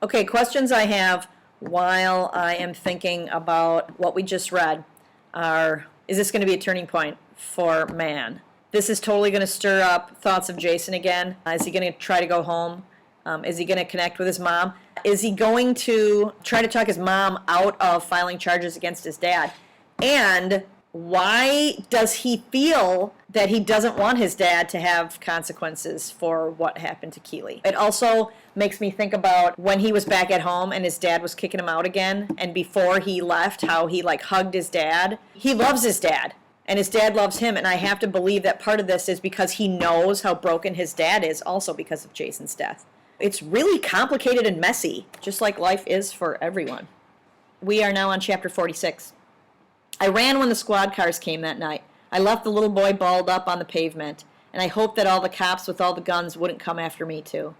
Okay, questions I have while I am thinking about what we just read are, is this going to be a turning point for man? This is totally going to stir up thoughts of Jason again. Is he going to try to go home? Is he going to connect with his mom? Is he going to try to talk his mom out of filing charges against his dad? And why does he feel that he doesn't want his dad to have consequences for what happened to Keely? It also makes me think about when he was back at home and his dad was kicking him out again, and before he left, how he like hugged his dad. He loves his dad, and his dad loves him, and I have to believe that part of this is because he knows how broken his dad is, also because of Jason's death. It's really complicated and messy, just like life is for everyone. We are now on chapter 46. I ran when the squad cars came that night. I left the little boy balled up on the pavement, and I hoped that all the cops with all the guns wouldn't come after me too.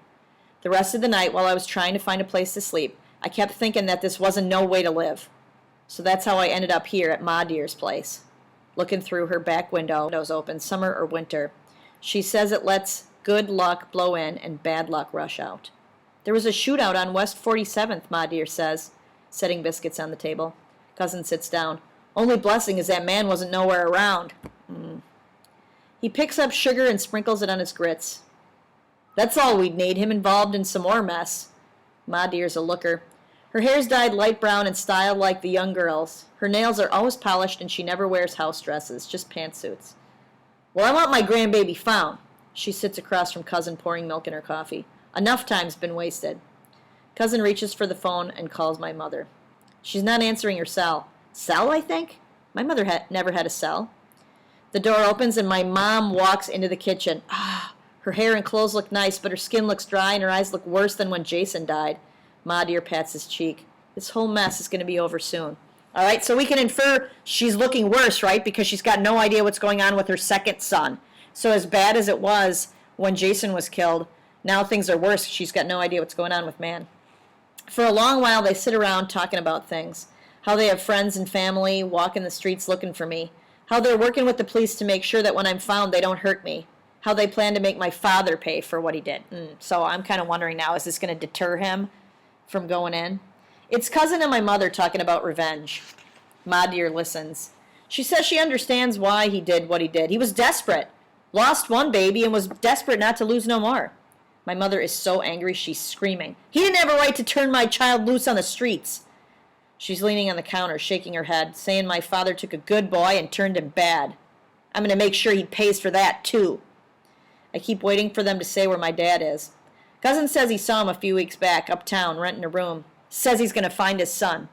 The rest of the night, while I was trying to find a place to sleep, I kept thinking that this wasn't no way to live. So that's how I ended up here at Ma Dear's place, looking through her back windows open, summer or winter. She says it lets good luck blow in and bad luck rush out. There was a shootout on West 47th, Ma Dear says, setting biscuits on the table. Cousin sits down. Only blessing is that man wasn't nowhere around. He picks up sugar and sprinkles it on his grits. That's all we'd need, him involved in some more mess. Ma Dear's a looker. Her hair's dyed light brown and styled like the young girls. Her nails are always polished and she never wears house dresses, just pantsuits. Well, I want my grandbaby found. She sits across from Cousin, pouring milk in her coffee. Enough time's been wasted. Cousin reaches for the phone and calls my mother. She's not answering her cell. Cell, I think? My mother never had a cell. The door opens and my mom walks into the kitchen. Her hair and clothes look nice, but her skin looks dry and her eyes look worse than when Jason died. Ma Dear pats his cheek. This whole mess is going to be over soon. All right, so we can infer she's looking worse, right? Because she's got no idea what's going on with her second son. So as bad as it was when Jason was killed, now things are worse. She's got no idea what's going on with man. For a long while, they sit around talking about things. How they have friends and family walking the streets looking for me. How they're working with the police to make sure that when I'm found, they don't hurt me. How they plan to make my father pay for what he did. So I'm kind of wondering now, is this going to deter him from going in? It's Cousin and my mother talking about revenge. Ma Dear listens. She says she understands why he did what he did. He was desperate. Lost one baby and was desperate not to lose no more. My mother is so angry she's screaming. He didn't have a right to turn my child loose on the streets. She's leaning on the counter, shaking her head, saying my father took a good boy and turned him bad. I'm going to make sure he pays for that, too. I keep waiting for them to say where my dad is. Cousin says he saw him a few weeks back, uptown, renting a room. Says he's going to find his son.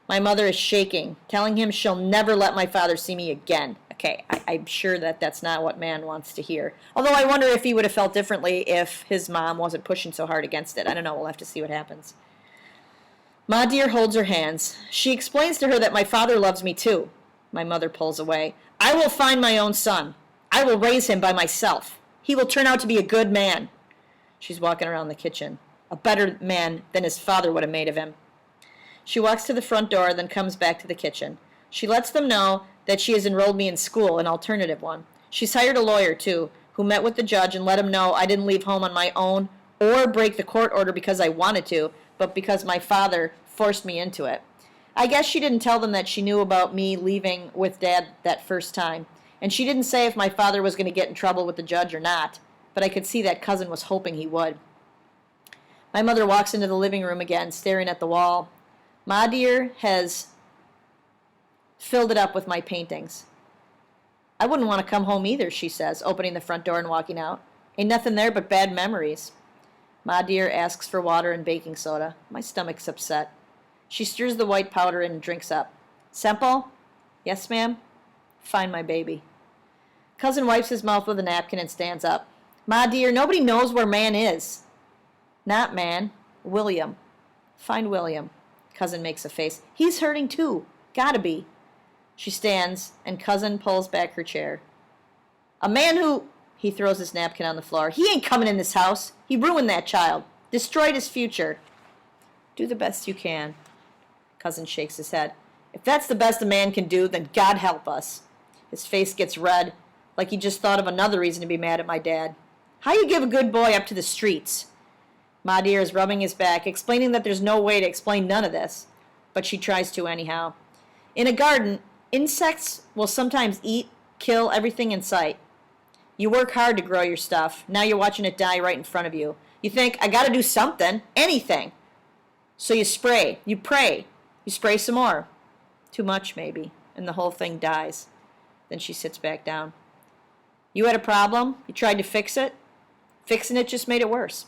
My mother is shaking, telling him she'll never let my father see me again. Okay, I'm sure that that's not what man wants to hear. Although I wonder if he would have felt differently if his mom wasn't pushing so hard against it. I don't know, we'll have to see what happens. Ma Dear holds her hands. She explains to her that my father loves me too. My mother pulls away. I will find my own son. I will raise him by myself. He will turn out to be a good man. She's walking around the kitchen. A better man than his father would have made of him. She walks to the front door, then comes back to the kitchen. She lets them know that she has enrolled me in school, an alternative one. She's hired a lawyer, too, who met with the judge and let him know I didn't leave home on my own or break the court order because I wanted to, but because my father forced me into it. I guess she didn't tell them that she knew about me leaving with Dad that first time, and she didn't say if my father was going to get in trouble with the judge or not, but I could see that Cousin was hoping he would. My mother walks into the living room again, staring at the wall. Ma Dear has filled it up with my paintings. I wouldn't want to come home either, she says, opening the front door and walking out. Ain't nothing there but bad memories. Ma Dear asks for water and baking soda. My stomach's upset. She stirs the white powder in and drinks up. Semple? Yes, ma'am? Find my baby. Cousin wipes his mouth with a napkin and stands up. Ma Dear, nobody knows where man is. Not man. William. Find William. Cousin makes a face. He's hurting too. Gotta be. She stands, and Cousin pulls back her chair. A man who... He throws his napkin on the floor. He ain't coming in this house. He ruined that child. Destroyed his future. Do the best you can. Cousin shakes his head. If that's the best a man can do, then God help us. His face gets red, like he just thought of another reason to be mad at my dad. How you give a good boy up to the streets? Mahdir is rubbing his back, explaining that there's no way to explain none of this, but she tries to anyhow. In a garden, insects will sometimes eat, kill everything in sight. You work hard to grow your stuff. Now you're watching it die right in front of you. You think, I gotta do something, anything. So you spray, you pray, you spray some more. Too much, maybe, and the whole thing dies. Then she sits back down. You had a problem? You tried to fix it? Fixing it just made it worse.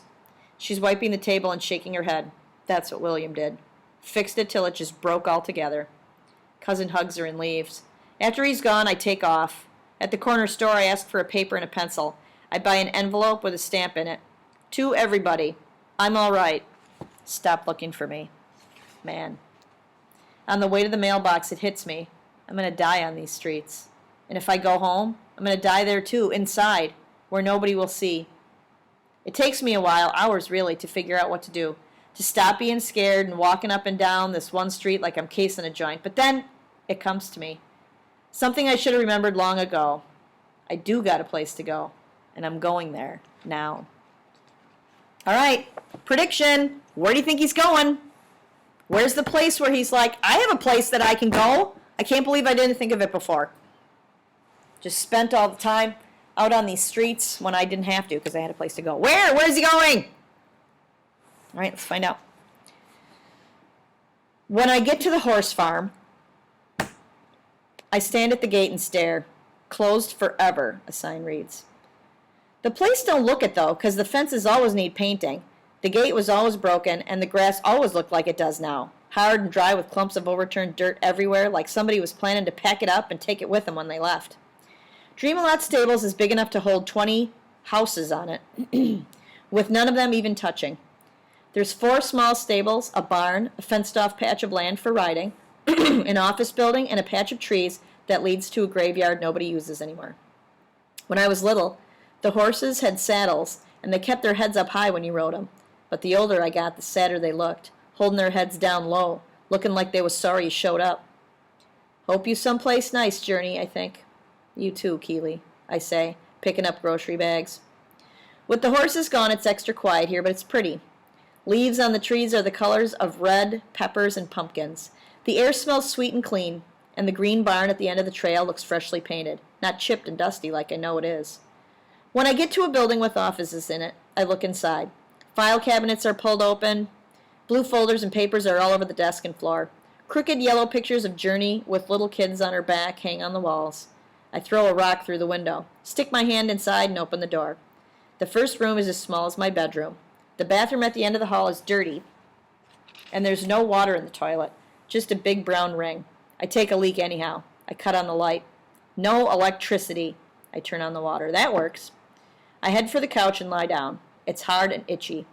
She's wiping the table and shaking her head. That's what William did. Fixed it till it just broke altogether. Cousin hugs her and leaves. After he's gone, I take off. At the corner store, I ask for a paper and a pencil. I buy an envelope with a stamp in it. To everybody, I'm all right. Stop looking for me. Man. On the way to the mailbox, it hits me. I'm going to die on these streets. And if I go home, I'm going to die there too, inside, where nobody will see. It takes me a while, hours really, to figure out what to do. To stop being scared and walking up and down this one street like I'm casing a joint. But then it comes to me. Something I should have remembered long ago. I do got a place to go, and I'm going there now. All right, prediction. Where do you think he's going? Where's the place where he's like, I have a place that I can go? I can't believe I didn't think of it before. Just spent all the time out on these streets when I didn't have to because I had a place to go. Where? Where's he going? All right, let's find out. When I get to the horse farm, I stand at the gate and stare. Closed forever, a sign reads. The place don't look it, though, because the fences always need painting. The gate was always broken, and the grass always looked like it does now. Hard and dry with clumps of overturned dirt everywhere, like somebody was planning to pack it up and take it with them when they left. Dream-A-Lot Stables is big enough to hold 20 houses on it, with none of them even touching. There's 4 small stables, a barn, a fenced-off patch of land for riding, an office building, and a patch of trees that leads to a graveyard nobody uses anymore. When I was little, the horses had saddles, and they kept their heads up high when you rode them. But the older I got, the sadder they looked, holding their heads down low, looking like they was sorry you showed up. Hope you someplace nice, Journey, I think. You too, Keeley, I say, picking up grocery bags. With the horses gone, it's extra quiet here, but it's pretty. Leaves on the trees are the colors of red, peppers, and pumpkins. The air smells sweet and clean, and the green barn at the end of the trail looks freshly painted, not chipped and dusty like I know it is. When I get to a building with offices in it, I look inside. File cabinets are pulled open. Blue folders and papers are all over the desk and floor. Crooked yellow pictures of Journey with little kids on her back hang on the walls. I throw a rock through the window, stick my hand inside, and open the door. The first room is as small as my bedroom. The bathroom at the end of the hall is dirty, and there's no water in the toilet, just a big brown ring. I take a leak anyhow. I cut on the light. No electricity. I turn on the water. That works. I head for the couch and lie down. It's hard and itchy.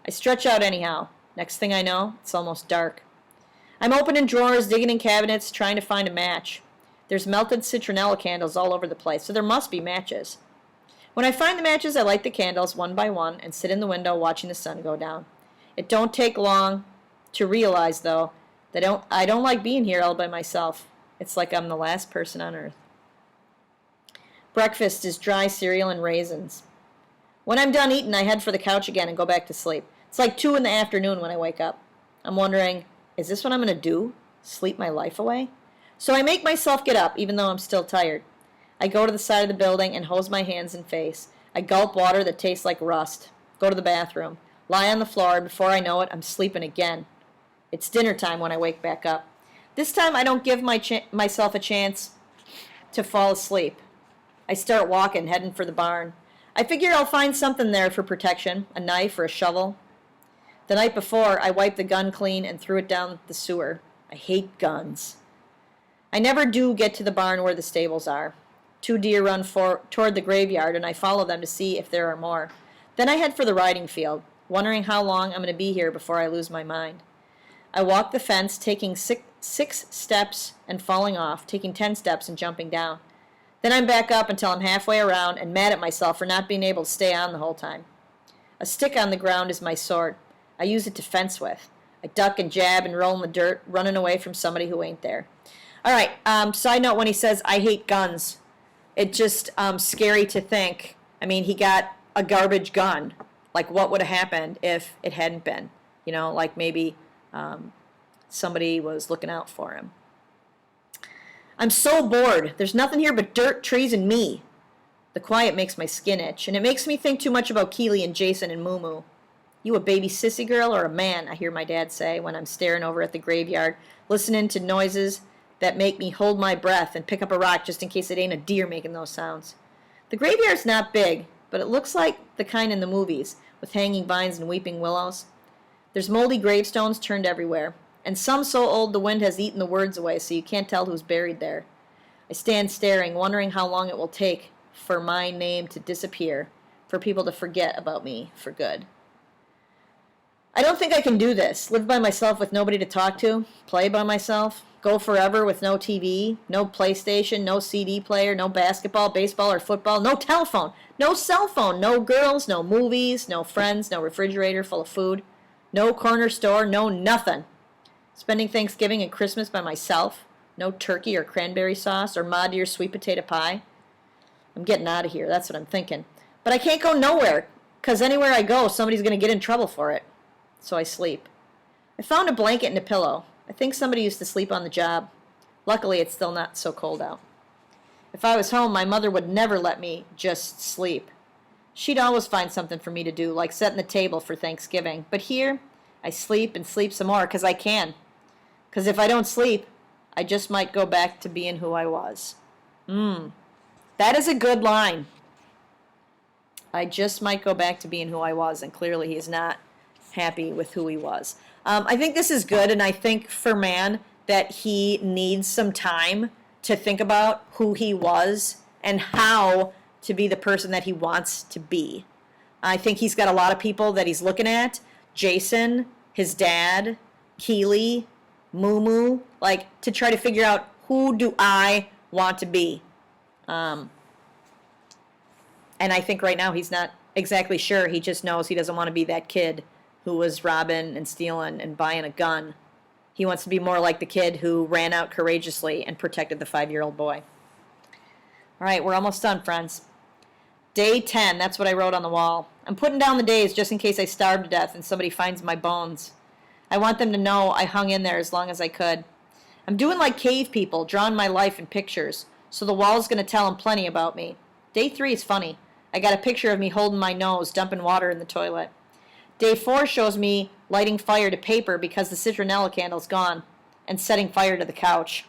I stretch out anyhow. Next thing I know, it's almost dark. I'm opening drawers, digging in cabinets, trying to find a match. There's melted citronella candles all over the place, so there must be matches. When I find the matches, I light the candles one by one and sit in the window watching the sun go down. It don't take long to realize, though, that I don't like being here all by myself. It's like I'm the last person on earth. Breakfast is dry cereal and raisins. When I'm done eating, I head for the couch again and go back to sleep. It's like 2 in the afternoon when I wake up. I'm wondering, is this what I'm going to do? Sleep my life away? So I make myself get up, even though I'm still tired. I go to the side of the building and hose my hands and face. I gulp water that tastes like rust. Go to the bathroom. Lie on the floor, and before I know it, I'm sleeping again. It's dinner time when I wake back up. This time I don't give myself a chance to fall asleep. I start walking, heading for the barn. I figure I'll find something there for protection, a knife or a shovel. The night before, I wiped the gun clean and threw it down the sewer. I hate guns. I never do get to the barn where the stables are. 2 deer run toward the graveyard, and I follow them to see if there are more. Then I head for the riding field, wondering how long I'm going to be here before I lose my mind. I walk the fence, taking six steps and falling off, taking 10 steps and jumping down. Then I'm back up until I'm halfway around and mad at myself for not being able to stay on the whole time. A stick on the ground is my sword. I use it to fence with. I duck and jab and roll in the dirt, running away from somebody who ain't there. All right, side note, when he says, I hate guns, it's just scary to think. I mean, he got a garbage gun Like what would have happened if it hadn't been? You know, like maybe somebody was looking out for him. I'm so bored. There's nothing here but dirt, trees, and me. The quiet makes my skin itch, and it makes me think too much about Keely and Jason and Moo Moo. You a baby sissy girl or a man, I hear my dad say when I'm staring over at the graveyard, listening to noises that make me hold my breath and pick up a rock just in case it ain't a deer making those sounds. The graveyard's not big, but it looks like the kind in the movies, with hanging vines and weeping willows. There's moldy gravestones turned everywhere, and some so old the wind has eaten the words away so you can't tell who's buried there. I stand staring, wondering how long it will take for my name to disappear, for people to forget about me for good. I don't think I can do this. Live by myself with nobody to talk to, play by myself, go forever with no TV, no PlayStation, no CD player, no basketball, baseball, or football, no telephone, no cell phone, no girls, no movies, no friends, no refrigerator full of food, no corner store, no nothing. Spending Thanksgiving and Christmas by myself, no turkey or cranberry sauce or Ma Dear sweet potato pie. I'm getting out of here, that's what I'm thinking. But I can't go nowhere, because anywhere I go, somebody's going to get in trouble for it. So I sleep. I found a blanket and a pillow. I think somebody used to sleep on the job. Luckily, it's still not so cold out. If I was home, my mother would never let me just sleep. She'd always find something for me to do, like setting the table for Thanksgiving. But here, I sleep and sleep some more, because I can. Because if I don't sleep, I just might go back to being who I was. That is a good line. I just might go back to being who I was, and clearly he's not happy with who he was. I think this is good, and I think for Man that he needs some time to think about who he was and how to be the person that he wants to be. I think he's got a lot of people that he's looking at. Jason, his dad, Keely, Moo Moo, like to try to figure out who do I want to be. And I think right now he's not exactly sure. He just knows he doesn't want to be that kid who was robbing and stealing and buying a gun. He wants to be more like the kid who ran out courageously and protected the 5-year-old boy. All right, we're almost done, friends. Day 10, that's what I wrote on the wall. I'm putting down the days just in case I starve to death and somebody finds my bones. I want them to know I hung in there as long as I could. I'm doing like cave people, drawing my life in pictures, so the wall's going to tell them plenty about me. Day 3 is funny. I got a picture of me holding my nose, dumping water in the toilet. Day 4 shows me lighting fire to paper because the citronella candle's gone, and setting fire to the couch.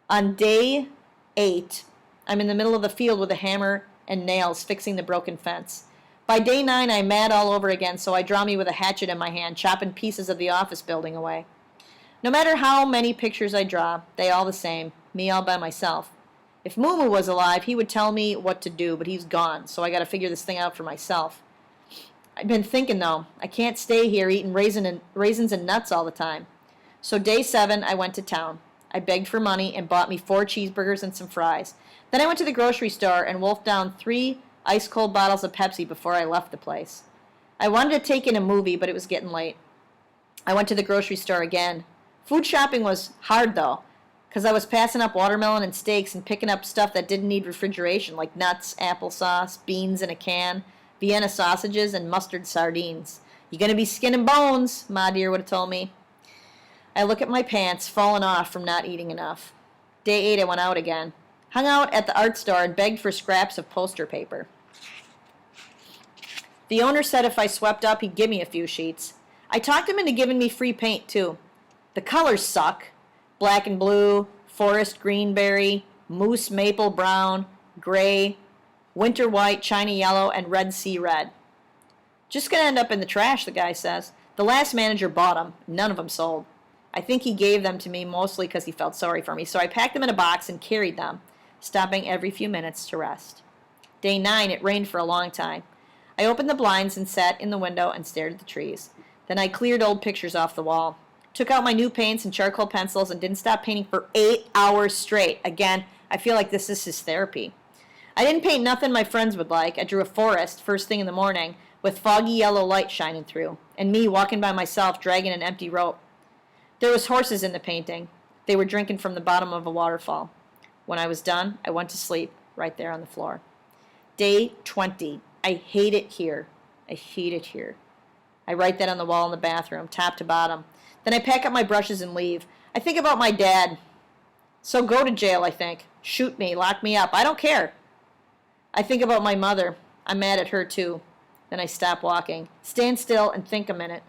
On day 8, I'm in the middle of the field with a hammer and nails fixing the broken fence. By day 9, I'm mad all over again, so I draw me with a hatchet in my hand, chopping pieces of the office building away. No matter how many pictures I draw, they all the same, me all by myself. If Moo Moo was alive, he would tell me what to do, but he's gone, so I got to figure this thing out for myself. I've been thinking, though, I can't stay here eating raisins and nuts all the time. So day 7, I went to town. I begged for money and bought me 4 cheeseburgers and some fries. Then I went to the grocery store and wolfed down 3 ice-cold bottles of Pepsi before I left the place. I wanted to take in a movie, but it was getting late. I went to the grocery store again. Food shopping was hard, though, because I was passing up watermelon and steaks and picking up stuff that didn't need refrigeration, like nuts, applesauce, beans in a can, Vienna sausages, and mustard sardines. "You're going to be skin and bones," Ma Dear would have told me. I look at my pants, falling off from not eating enough. Day 8, I went out again. Hung out at the art store and begged for scraps of poster paper. The owner said if I swept up, he'd give me a few sheets. I talked him into giving me free paint, too. The colors suck. Black and blue, forest greenberry, moose maple brown, gray, winter white, china yellow, and red sea red. Just gonna end up in the trash, the guy says. The last manager bought them. None of them sold. I think he gave them to me mostly because he felt sorry for me, so I packed them in a box and carried them, stopping every few minutes to rest. Day 9, it rained for a long time. I opened the blinds and sat in the window and stared at the trees. Then I cleared old pictures off the wall. Took out my new paints and charcoal pencils and didn't stop painting for 8 hours straight. Again, I feel like this is his therapy. I didn't paint nothing my friends would like. I drew a forest first thing in the morning with foggy yellow light shining through, and me walking by myself dragging an empty rope. There was horses in the painting. They were drinking from the bottom of a waterfall. When I was done, I went to sleep right there on the floor. Day 20. I hate it here. I hate it here. I write that on the wall in the bathroom, top to bottom. Then I pack up my brushes and leave. I think about my dad. So go to jail, I think. Shoot me, lock me up. I don't care. I think about my mother. I'm mad at her too. Then I stop walking. Stand still and think a minute.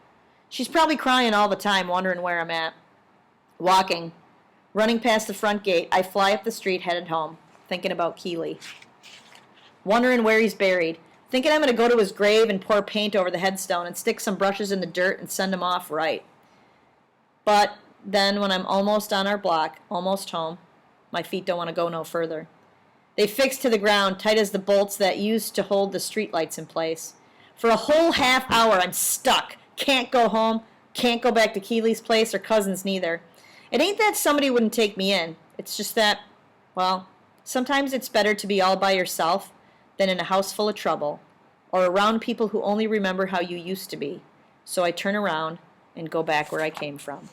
She's probably crying all the time, wondering where I'm at. Walking. Running past the front gate, I fly up the street headed home, thinking about Keeley. Wondering where he's buried. Thinking I'm going to go to his grave and pour paint over the headstone and stick some brushes in the dirt and send him off right. But then when I'm almost on our block, almost home, my feet don't want to go no further. They fix to the ground, tight as the bolts that used to hold the streetlights in place. For a whole half hour, I'm stuck. Can't go home, can't go back to Keeley's place or Cousin's neither. It ain't that somebody wouldn't take me in. It's just that, well, sometimes it's better to be all by yourself than in a house full of trouble or around people who only remember how you used to be. So I turn around and go back where I came from.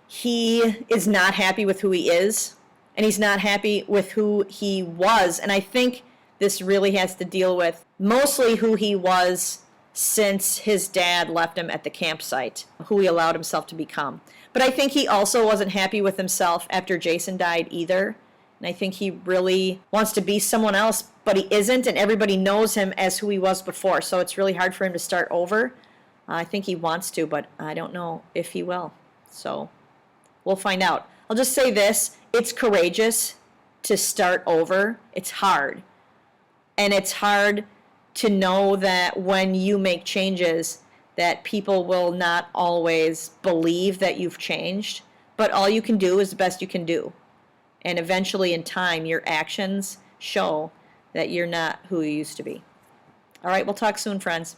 He is not happy with who he is, and he's not happy with who he was. And I think this really has to deal with mostly who he was since his dad left him at the campsite, who he allowed himself to become. But I think he also wasn't happy with himself after Jason died either. And I think he really wants to be someone else, but he isn't, and everybody knows him as who he was before. So it's really hard for him to start over. I think he wants to, but I don't know if he will. So we'll find out. I'll just say this. It's courageous to start over. It's hard. And it's hard to know that when you make changes that people will not always believe that you've changed. But all you can do is the best you can do. And eventually in time, your actions show that you're not who you used to be. All right, we'll talk soon, friends.